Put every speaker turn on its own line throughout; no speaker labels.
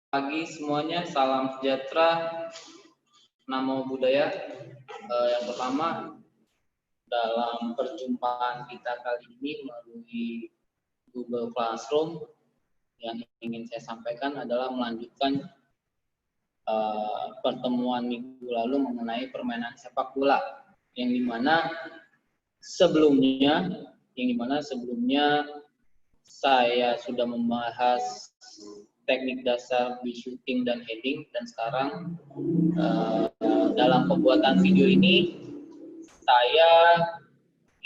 Pagi semuanya, salam sejahtera, namo buddhaya. Yang pertama, dalam perjumpaan kita kali ini melalui Google Classroom, yang ingin saya sampaikan adalah melanjutkan pertemuan minggu lalu mengenai permainan sepak bola, yang dimana sebelumnya saya sudah membahas teknik dasar di shooting dan heading, dan sekarang dalam pembuatan video ini saya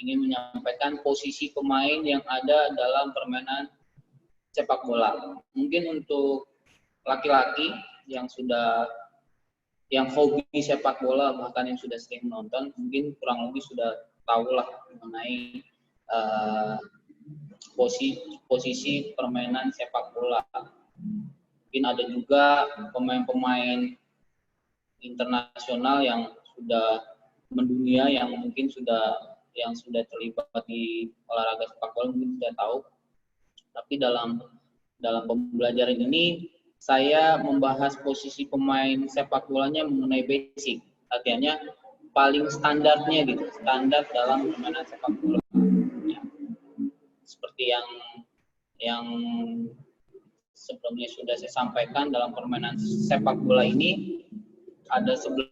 ingin menyampaikan posisi pemain yang ada dalam permainan sepak bola. Mungkin untuk laki-laki yang hobi sepak bola, bahkan yang sudah sering menonton, mungkin kurang lebih sudah tahulah mengenai posisi permainan sepak bola. Mungkin ada juga pemain-pemain internasional yang sudah mendunia, yang mungkin sudah terlibat di olahraga sepak bola, mungkin sudah tahu. Tapi dalam pembelajaran ini saya membahas posisi pemain sepak bolanya mengenai basic, artinya paling standarnya gitu, standar dalam permainan sepak bola. Ya. Seperti yang sebelumnya sudah saya sampaikan, dalam permainan sepak bola ini ada 11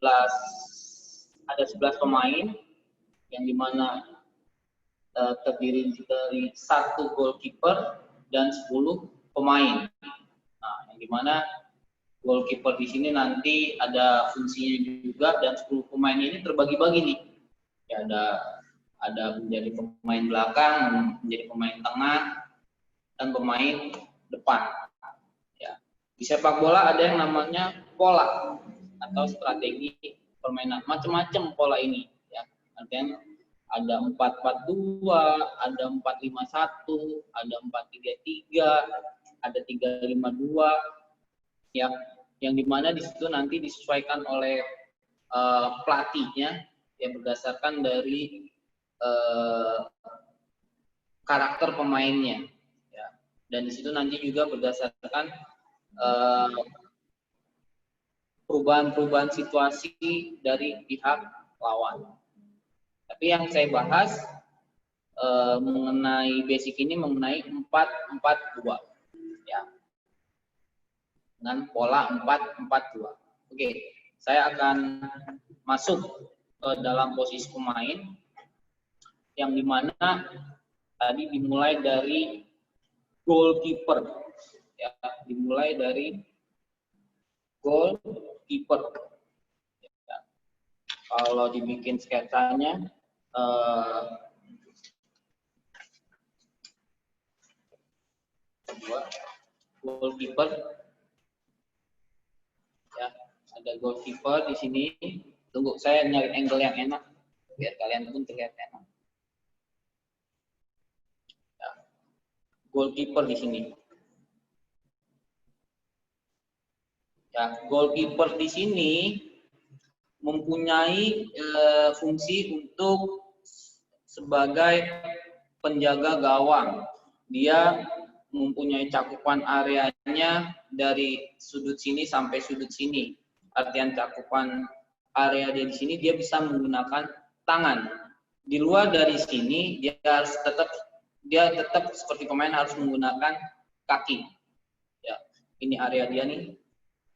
pemain, yang dimana terdiri dari 1 goalkeeper dan 10 pemain. Nah, yang dimana goalkeeper di sini nanti ada fungsinya juga, dan 10 pemain ini terbagi-bagi nih. Ya, ada menjadi pemain belakang, menjadi pemain tengah, dan pemain depan. Ya. Di sepak bola ada yang namanya pola atau strategi permainan, macam-macam pola ini. Ya. Artinya ada 4-4-2, ada 4-5-1, ada 4-3-3, ada 3-5-2, ya, yang dimana di situ nanti disesuaikan oleh pelatihnya, yang berdasarkan dari karakter pemainnya, ya. Dan di situ nanti juga berdasarkan perubahan-perubahan situasi dari pihak lawan. Tapi yang saya bahas mengenai basic ini mengenai 4-4-2, ya, dengan pola 4-4-2. Oke, saya akan masuk dalam posisi pemain, yang dimana tadi dimulai dari goalkeeper, ya, dimulai dari goalkeeper. Ya. Kalau dibikin sketsanya, goalkeeper, ya, ada goalkeeper di sini. Tunggu, saya nyari angle yang enak biar kalian pun terlihat enak. Ya. Goalkeeper di sini. Ya, goalkeeper di sini mempunyai fungsi untuk sebagai penjaga gawang. Dia mempunyai cakupan areanya dari sudut sini sampai sudut sini. Artian cakupan area dia di sini, dia bisa menggunakan tangan. Di luar dari sini dia tetap seperti pemain harus menggunakan kaki. Ya, ini area dia nih,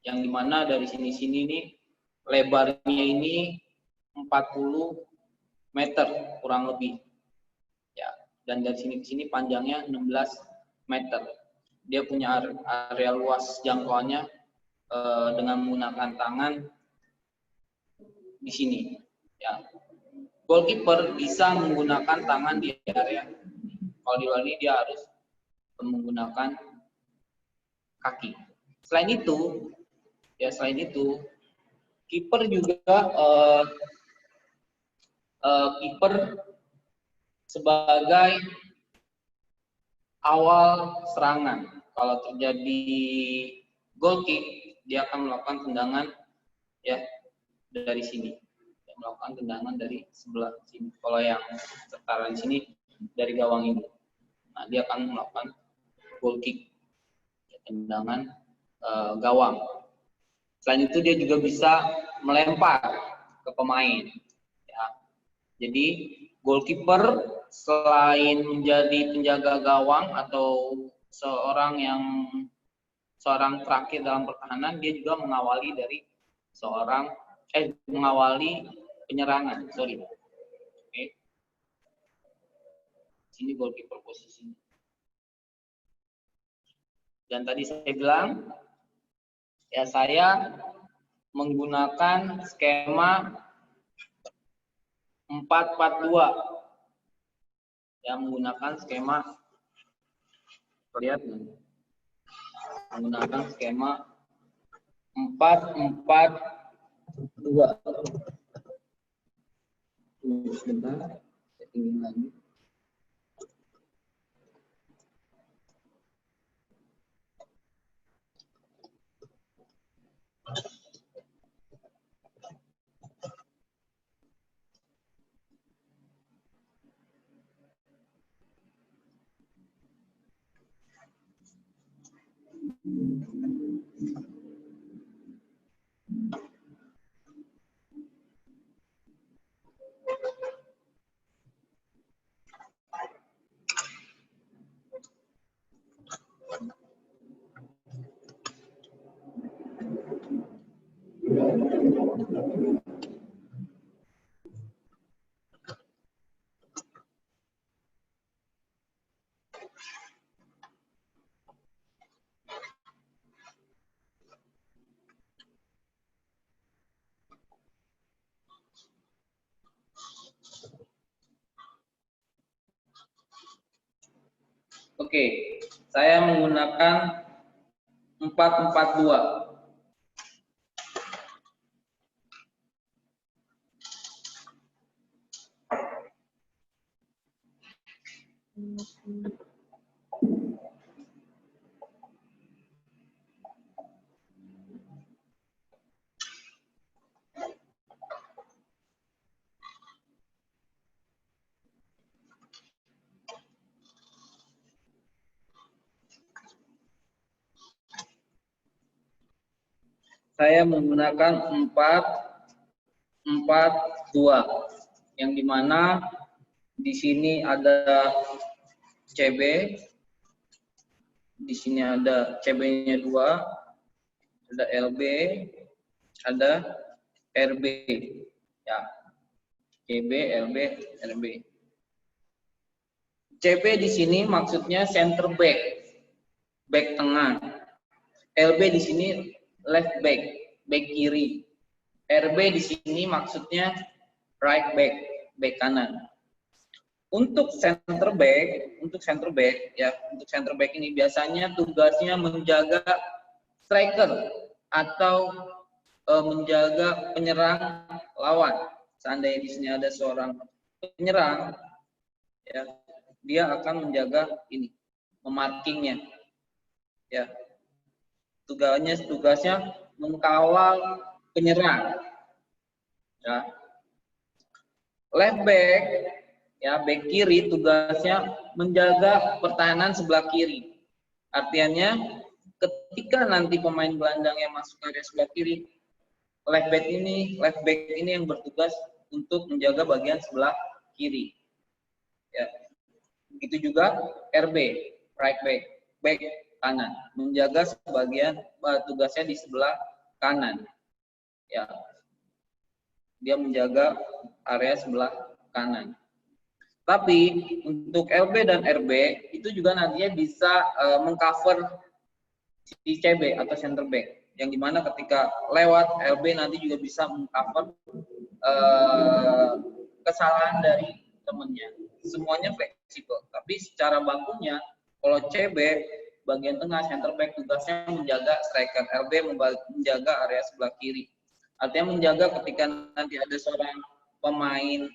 yang dimana dari sini nih lebarnya ini 40 meter kurang lebih. Ya, dan dari sini ke sini panjangnya 16 meter. Dia punya area luas jangkauannya dengan menggunakan tangan di sini. Ya. Goalkeeper bisa menggunakan tangan di area. Kalau di luar ini dia harus menggunakan kaki. Selain itu, kiper juga kiper sebagai awal serangan. Kalau terjadi goal kick, dia akan melakukan tendangan, ya, dari sini. Dia melakukan tendangan dari sebelah sini. Kalau yang setara di sini dari gawang ini. Nah, dia akan melakukan goal kick, ya, tendangan gawang. Selain itu dia juga bisa melempar ke pemain. Ya. Jadi goalkeeper selain menjadi penjaga gawang atau seorang terakhir dalam pertahanan, dia juga mengawali penyerangan. Oke. Sini goalkeeper posisinya. Dan tadi saya bilang, ya saya menggunakan skema 4-4-2. Ya, menggunakan skema, lihat nih. Menggunakan skema 4-4-2. Sebentar, settingin lagi. Oke, saya menggunakan 4-4-2. Saya menggunakan 4-4-2, yang dimana di sini ada CB, di sini ada CB-nya 2, ada LB, ada RB, ya, CB, LB, RB. CB di sini maksudnya center back, back tengah. LB di sini left back, back kiri. RB di sini maksudnya right back, back kanan. Untuk center back ini biasanya tugasnya menjaga striker atau menjaga penyerang lawan. Seandainya di sini ada seorang penyerang, ya, dia akan menjaga ini, memarkingnya. Ya. Tugasnya mengkawal penyerang. Ya. Left back, ya, back kiri tugasnya menjaga pertahanan sebelah kiri. Artinya ketika nanti pemain gelandang yang masuk ke area sebelah kiri, left back ini yang bertugas untuk menjaga bagian sebelah kiri. Ya. Begitu juga RB, right back, back kanan, menjaga sebagian tugasnya di sebelah kanan. Ya. Dia menjaga area sebelah kanan. Tapi untuk LB dan RB itu juga nantinya bisa mengcover si CB atau center back, yang dimana ketika lewat LB nanti juga bisa mengcover kesalahan dari temennya. Semuanya fleksibel, tapi secara bakunya kalau CB bagian tengah, center back tugasnya menjaga striker, LB menjaga area sebelah kiri. Artinya menjaga ketika nanti ada seorang pemain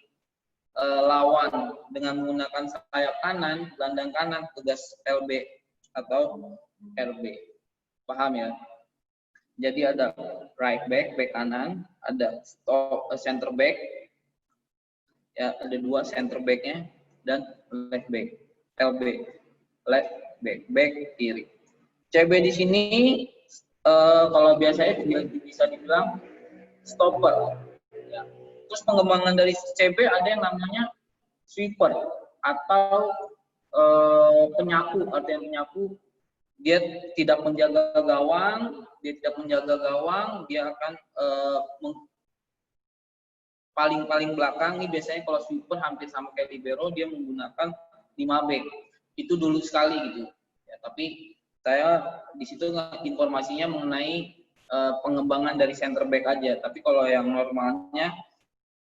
lawan dengan menggunakan sayap kanan, gelandang kanan, tugas LB atau RB. Paham ya? Jadi ada right back, back kanan, ada center back, ya, ada 2 center backnya, dan left back, LB, left back, back kiri. CB di sini Kalau biasanya bisa dibilang stopper. Ya. Terus pengembangan dari CB ada yang namanya sweeper atau penyapu. Artinya penyapu, dia tidak menjaga gawang, dia akan paling belakang nih, biasanya kalau sweeper hampir sama kayak libero, dia menggunakan 5 back. Itu dulu sekali gitu. Ya, tapi saya di situ informasinya mengenai pengembangan dari center back aja. Tapi kalau yang normalnya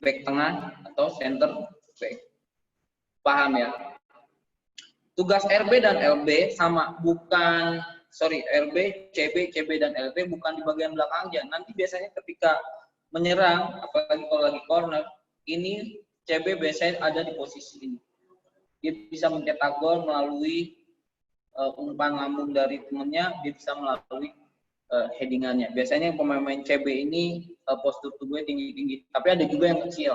back tengah atau center back. Paham ya? Tugas RB dan LB sama, RB, CB dan LB bukan di bagian belakang aja. Nanti biasanya ketika menyerang, apalagi kalau lagi corner, ini CB biasanya ada di posisi ini. Dia bisa mencetak gol melalui umpan lambung dari temennya, dia bisa melalui headingannya. Biasanya pemain-pemain CB ini postur tubuhnya tinggi-tinggi, tapi ada juga yang kecil.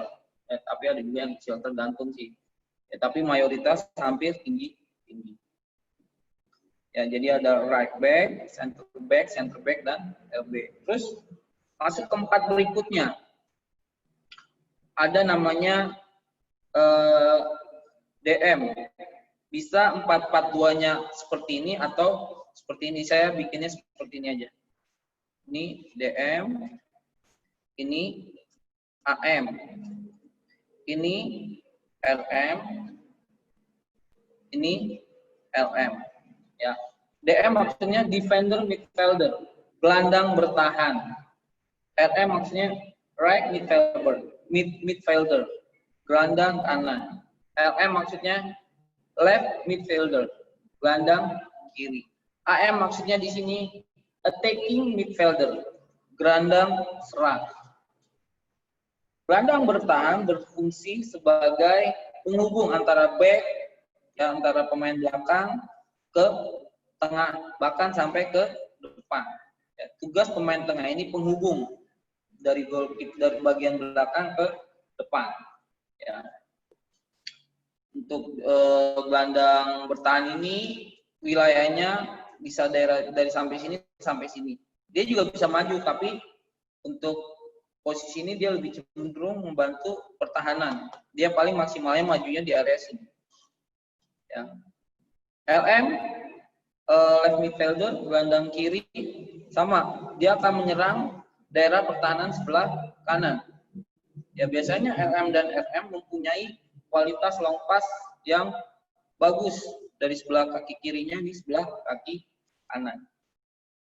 Tergantung sih. Ya, tapi mayoritas hampir tinggi. Ya, jadi ada right back, center back dan LB. Terus masuk ke 4 berikutnya. Ada namanya DM. Bisa 4-4-2-nya seperti ini atau seperti ini. Saya bikinnya seperti ini aja. Ini DM, ini AM, ini RM, ini LM. Ya. DM maksudnya defender midfielder, gelandang bertahan. RM maksudnya right midfielder, gelandang kanan. LM maksudnya left midfielder, gelandang kiri. AM maksudnya di sini attacking midfielder, gelandang serang. Gelandang bertahan berfungsi sebagai penghubung antara back, ya, antara pemain belakang ke tengah, bahkan sampai ke depan. Ya, tugas pemain tengah ini penghubung dari bagian belakang ke depan. Ya. Untuk gelandang bertahan ini wilayahnya bisa dari sampai sini sampai sini. Dia juga bisa maju, tapi untuk posisi ini dia lebih cenderung membantu pertahanan. Dia paling maksimalnya majunya di area sini. Ya. LM left midfielder, gelandang kiri, sama. Dia akan menyerang daerah pertahanan sebelah kanan. Ya, biasanya LM dan RM mempunyai kualitas long pass yang bagus dari sebelah kaki kirinya di sebelah kaki kanan.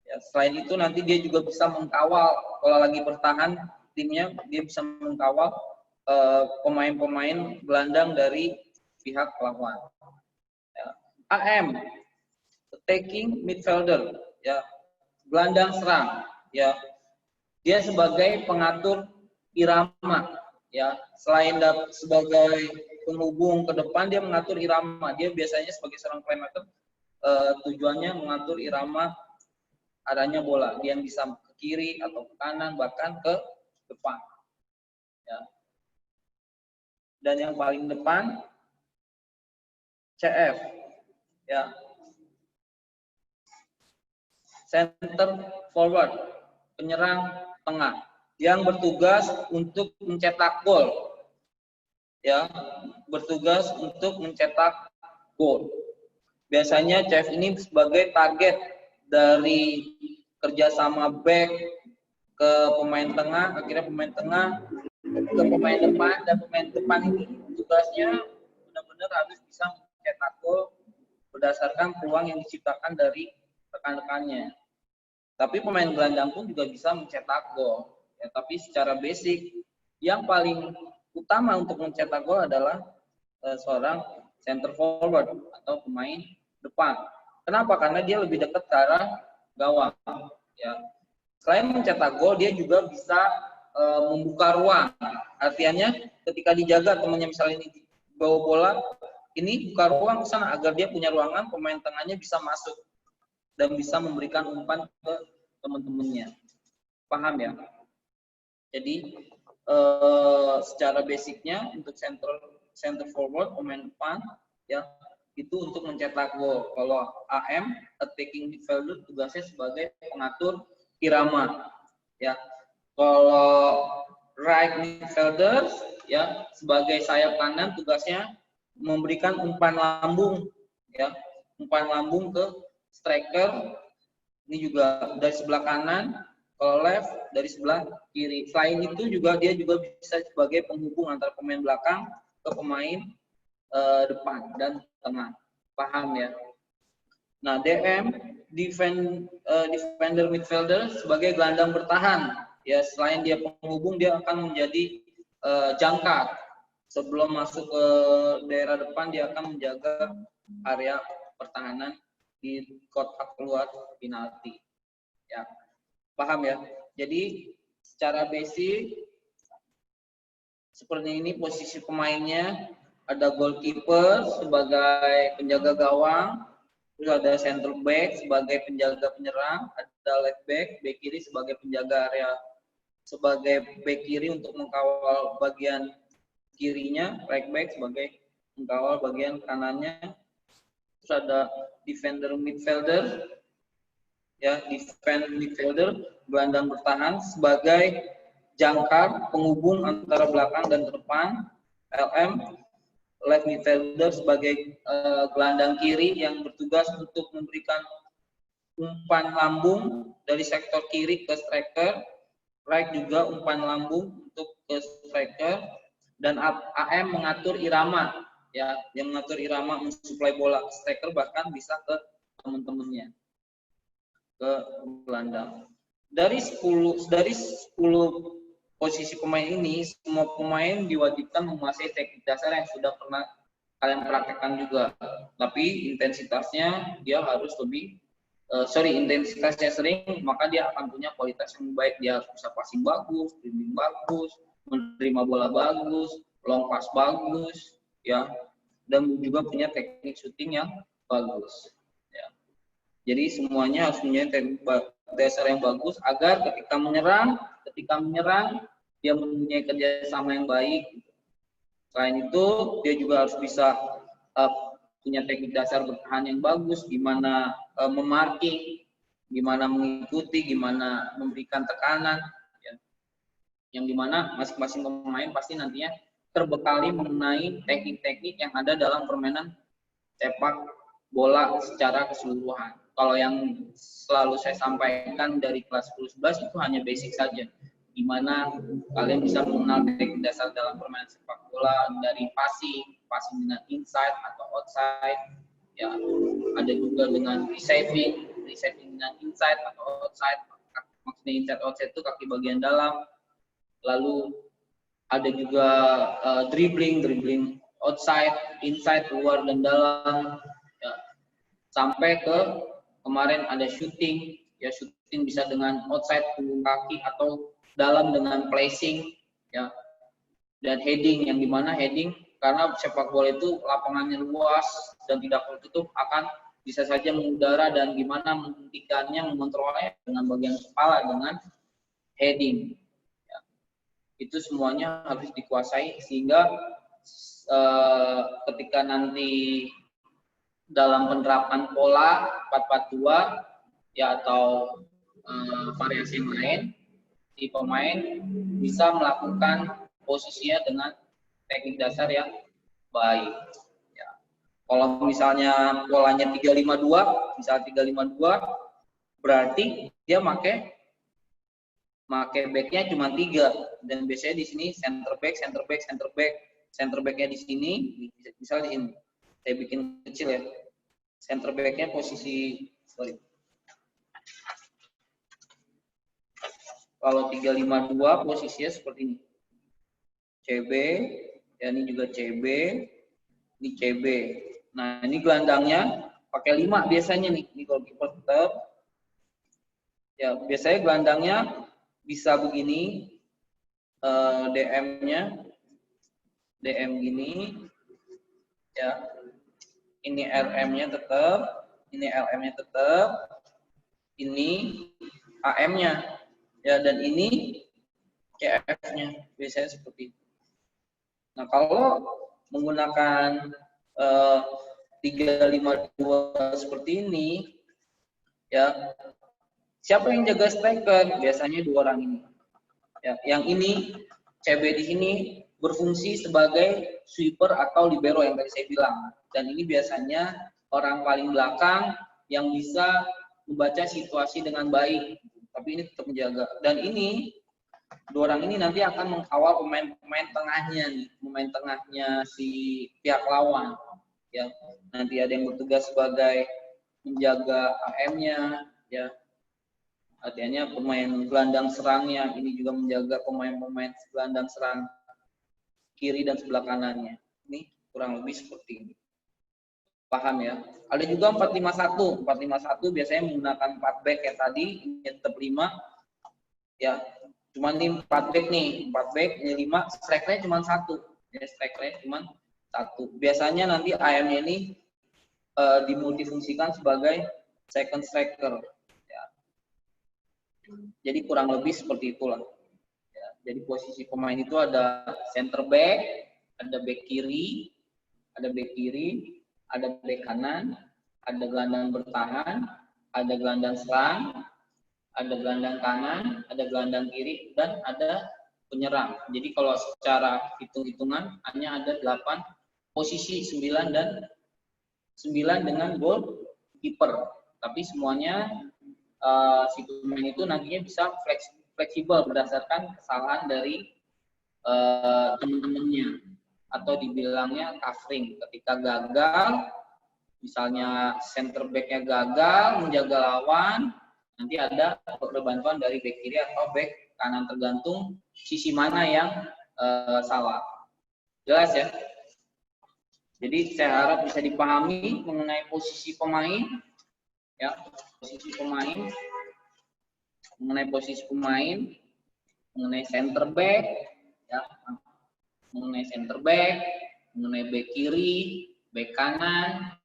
Ya, selain itu nanti dia juga bisa mengkawal, kalau lagi bertahan timnya, dia bisa mengkawal pemain-pemain gelandang dari pihak lawan. Ya. AM attacking midfielder, ya, gelandang serang, ya. Dia sebagai pengatur irama, ya. Selain sebagai penghubung ke depan, dia mengatur irama. Dia biasanya sebagai seorang playmaker, tujuannya mengatur irama adanya bola. Dia bisa ke kiri atau ke kanan, bahkan ke depan. Ya. Dan yang paling depan CF, ya, center forward, penyerang tengah, yang bertugas untuk mencetak gol. Ya, bertugas untuk mencetak gol. Biasanya CF ini sebagai target dari kerjasama back ke pemain tengah, akhirnya pemain tengah ke pemain depan, dan pemain depan ini tugasnya benar-benar harus bisa mencetak gol berdasarkan peluang yang diciptakan dari rekan-rekannya. Tapi pemain gelandang pun juga bisa mencetak gol. Ya, tapi secara basic yang paling utama untuk mencetak gol adalah seorang center forward atau pemain depan. Kenapa? Karena dia lebih dekat ke arah gawang. Ya. Selain mencetak gol, dia juga bisa membuka ruang. Artinya ketika dijaga temannya misalnya ini bawa bola, ini buka ruang ke sana agar dia punya ruangan, pemain tengahnya bisa masuk dan bisa memberikan umpan ke teman-temannya. Paham ya? Jadi secara basicnya untuk center forward, pemain depan, ya, itu untuk mencetak gol. Kalau AM attacking midfielder tugasnya sebagai pengatur irama. Ya, kalau right midfielder ya sebagai sayap kanan tugasnya memberikan umpan lambung, ya, umpan lambung ke striker. Ini juga dari sebelah kanan. Kalau left dari sebelah kiri. Selain itu juga dia juga bisa sebagai penghubung antara pemain belakang ke pemain depan dan tengah. Paham ya? Nah, DM defender midfielder sebagai gelandang bertahan. Ya, selain dia penghubung, dia akan menjadi jangkar. Sebelum masuk ke daerah depan, dia akan menjaga area pertahanan di kotak keluar penalti. Ya, paham ya? Jadi secara basic seperti ini posisi pemainnya. Ada goalkeeper sebagai penjaga gawang, terus ada center back sebagai penjaga penyerang, ada left back kiri sebagai penjaga area, sebagai back kiri untuk mengkawal bagian kirinya, right back sebagai mengkawal bagian kanannya. Terus ada defender midfielder, ya, defend midfielder, gelandang bertahan sebagai jangkar penghubung antara belakang dan depan. LM left midfielder sebagai gelandang kiri yang bertugas untuk memberikan umpan lambung dari sektor kiri ke striker. Right juga umpan lambung untuk ke striker. Dan AM mengatur irama, ya, yang mengatur irama mensuplai bola ke striker, bahkan bisa ke teman-temannya, ke gelandang. Dari 10 posisi pemain ini, semua pemain diwajibkan menguasai teknik dasar yang sudah pernah kalian praktekkan juga. Tapi intensitasnya dia harus lebih, intensitasnya sering, maka dia akan punya kualitas yang baik. Dia harus bisa passing bagus, dribbling bagus, menerima bola bagus, long pass bagus, ya, dan juga punya teknik shooting yang bagus. Ya. Jadi semuanya harus punya teknik dasar yang bagus agar ketika menyerang dia mempunyai kerjasama yang baik. Selain itu dia juga harus bisa punya teknik dasar bertahan yang bagus, gimana memarking, gimana mengikuti, gimana memberikan tekanan, ya. Yang dimana masing-masing pemain pasti nantinya terbekali mengenai teknik-teknik yang ada dalam permainan sepak bola secara keseluruhan. Kalau yang selalu saya sampaikan dari kelas 10-11 itu hanya basic saja. Gimana kalian bisa mengenal teknik dasar dalam permainan sepak bola dari passing dengan inside atau outside. Ya, ada juga dengan receiving dengan inside atau outside. Maksudnya inside outside itu kaki bagian dalam. Lalu ada juga dribbling outside, inside, luar dan dalam. Ya. Sampai ke kemarin ada shooting, ya, shooting bisa dengan outside punggung kaki atau dalam dengan placing, ya, dan heading, yang dimana heading karena sepak bola itu lapangannya luas dan tidak tertutup akan bisa saja mengudara, dan gimana menghentikannya, mengontrolnya dengan bagian kepala dengan heading. Ya. Itu semuanya harus dikuasai sehingga ketika nanti dalam penerapan pola 4-4-2 ya atau variasi yang lain, si pemain bisa melakukan posisinya dengan teknik dasar yang baik. Ya. Kalau misalnya polanya 3-5-2, misal 3-5-2, berarti dia pakai backnya cuma 3, dan biasanya di sini center backnya di sini, misal di sini saya bikin kecil ya, center backnya posisi, kalau 3-5-2 posisinya seperti ini. CB, ya, ini juga CB, ini CB. Nah, ini gelandangnya pakai 5 biasanya nih, ini goalkeeper tetap. Ya, biasanya gelandangnya bisa begini, DM gini, ya. Ini RM-nya tetap, ini LM-nya tetap, ini AM-nya. Ya, dan ini CF-nya biasanya seperti itu. Nah, kalau menggunakan 3-5-2 seperti ini, ya, Siapa yang jaga striker? Biasanya dua orang ini. Ya, yang ini CB di sini berfungsi sebagai sweeper atau libero yang tadi saya bilang. Dan ini biasanya orang paling belakang yang bisa membaca situasi dengan baik. Tapi ini tetap menjaga. Dan ini dua orang ini nanti akan mengawal pemain tengahnya nih, pemain tengahnya si pihak lawan. Ya, nanti ada yang bertugas sebagai menjaga AM-nya, ya. Artinya pemain gelandang serangnya ini juga menjaga pemain-pemain gelandang serang kiri dan sebelah kanannya. Ini kurang lebih seperti ini. Paham ya? Ada juga 4-5-1. 4-5-1 biasanya menggunakan 4 back kayak tadi, ini tetap 5. Ya, cuma ini 4 back nih, 4 back, ini 5, strikernya cuma 1. Ya, strikernya cuma 1. Biasanya nanti AM-nya ini dimultifungsikan sebagai second striker. Ya. Jadi kurang lebih seperti itulah. Ya, jadi posisi pemain itu ada center back, ada back kiri, ada back kanan, ada gelandang bertahan, ada gelandang serang, ada gelandang kanan, ada gelandang kiri, dan ada penyerang. Jadi kalau secara hitung-hitungan hanya ada 8 posisi, 9 dengan goalkeeper. Tapi semuanya si pemain itu nantinya bisa fleksibel berdasarkan kesalahan dari teman-temannya, atau dibilangnya covering. Ketika gagal, misalnya center back-nya gagal menjaga lawan, nanti ada bantuan dari back kiri atau back kanan, tergantung sisi mana yang salah. Jelas ya? Jadi saya harap bisa dipahami mengenai posisi pemain, ya, mengenai center back, ya, mengenai back kiri, back kanan,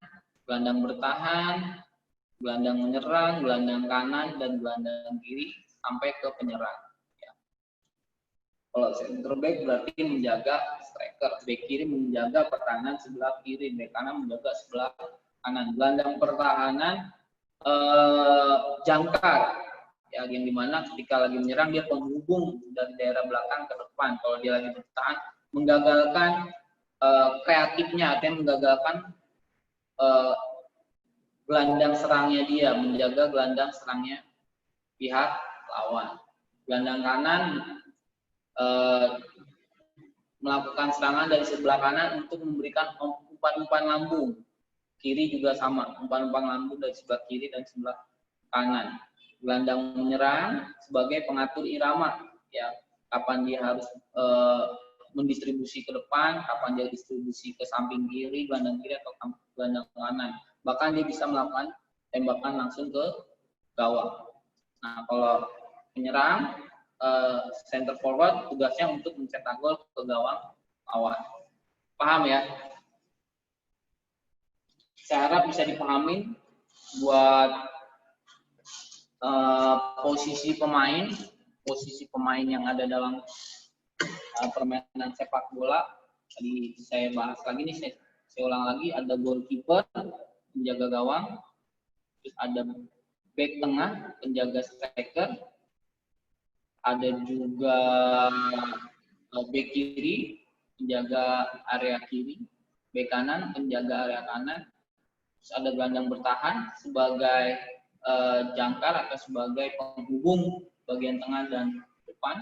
gelandang bertahan, gelandang menyerang, gelandang kanan, dan gelandang kiri sampai ke penyerang. Ya. Kalau center back berarti menjaga striker, back kiri menjaga pertahanan sebelah kiri, back kanan menjaga sebelah kanan. Gelandang pertahanan jangkar, ya, yang dimana ketika lagi menyerang dia penghubung dari daerah belakang ke depan. Kalau dia lagi bertahan, menggagalkan kreatifnya, artinya menggagalkan gelandang serangnya dia, menjaga gelandang serangnya pihak lawan. Gelandang kanan melakukan serangan dari sebelah kanan untuk memberikan umpan-umpan lambung. Kiri juga sama, umpan-umpan lambung dari sebelah kiri dan sebelah kanan. Gelandang menyerang sebagai pengatur irama, ya, kapan dia harus mendistribusi ke depan, kapan dia distribusi ke samping kiri, gelandang kiri atau gelandang kanan. Bahkan dia bisa melakukan tembakan langsung ke gawang. Nah, kalau penyerang, center forward tugasnya untuk mencetak gol ke gawang lawan. Paham ya? Saya harap bisa dipahami buat posisi pemain yang ada dalam permainan sepak bola. Tadi saya bahas lagi nih, saya ulang lagi, ada goalkeeper, penjaga gawang, terus ada back tengah, penjaga striker, ada juga back kiri, penjaga area kiri, back kanan, penjaga area kanan, terus ada gelandang bertahan sebagai jangkar atau sebagai penghubung bagian tengah dan depan.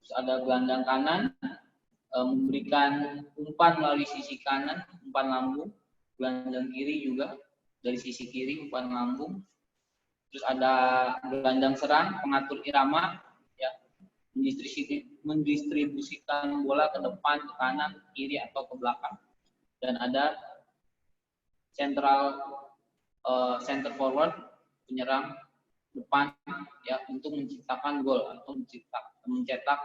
Terus ada gelandang kanan memberikan umpan melalui sisi kanan, umpan lambung. Gelandang kiri juga dari sisi kiri umpan lambung. Terus ada gelandang serang, pengatur irama, ya, mendistribusikan bola ke depan, ke kanan, kiri atau ke belakang. Dan ada center forward, penyerang depan, ya, untuk menciptakan gol atau mencetak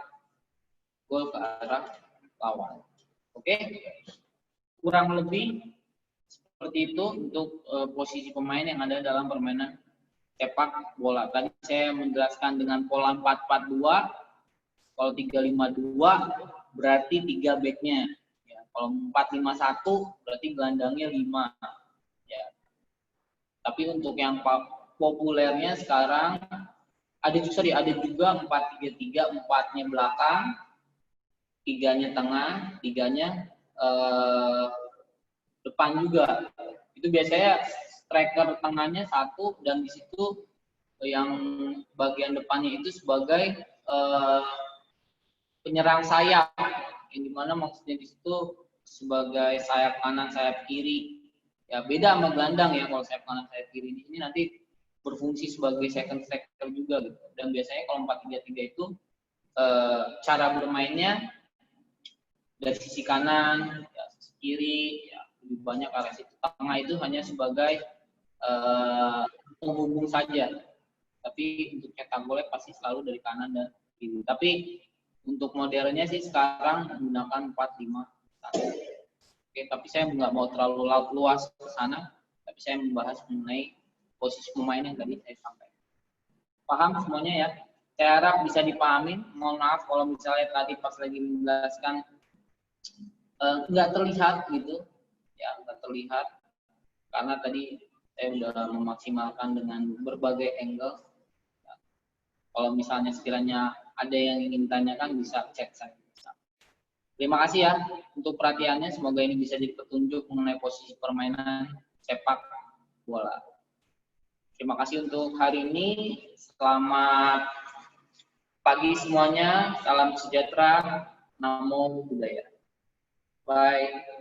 gol ke arah lawan. Oke, kurang lebih seperti itu untuk posisi pemain yang ada dalam permainan sepak bola. Tadi saya menjelaskan dengan pola 4-4-2. Kalau 3-5-2 berarti 3 back-nya. Ya, kalau 4-5-1 berarti gelandangnya 5. Ya. Tapi untuk yang populernya sekarang ada juga 4-3-3, 4-nya belakang, 3-nya tengah, 3-nya depan juga. Itu biasanya striker tengahnya satu, dan di situ yang bagian depannya itu sebagai penyerang sayap, yang dimana maksudnya di situ sebagai sayap kanan, sayap kiri. Ya beda sama gelandang ya, kalau sayap kanan, sayap kiri di sini nanti berfungsi sebagai second striker juga gitu. Dan biasanya kalau 4-3-3 itu cara bermainnya dari sisi kanan, ya, sisi kiri, ya, lebih banyak arah situ. Tengah itu hanya sebagai penghubung saja. Tapi untuk cetak golnya pasti selalu dari kanan dan kiri. Tapi untuk modernnya sih sekarang menggunakan 4-5-1. Oke, tapi saya nggak mau terlalu luas ke sana. Tapi saya membahas mengenai posisi pemain yang tadi saya sampaikan. Paham semuanya ya? Saya harap bisa dipahamin. Mohon maaf kalau misalnya tadi pas lagi menjelaskan nggak terlihat gitu, ya nggak terlihat karena tadi saya udah memaksimalkan dengan berbagai angle. Kalau misalnya sekiranya ada yang ingin ditanyakan bisa chat saya. Terima kasih ya untuk perhatiannya. Semoga ini bisa jadi petunjuk mengenai posisi permainan sepak bola. Terima kasih untuk hari ini. Selamat pagi semuanya. Salam sejahtera. Namo Buddhaya. Bye.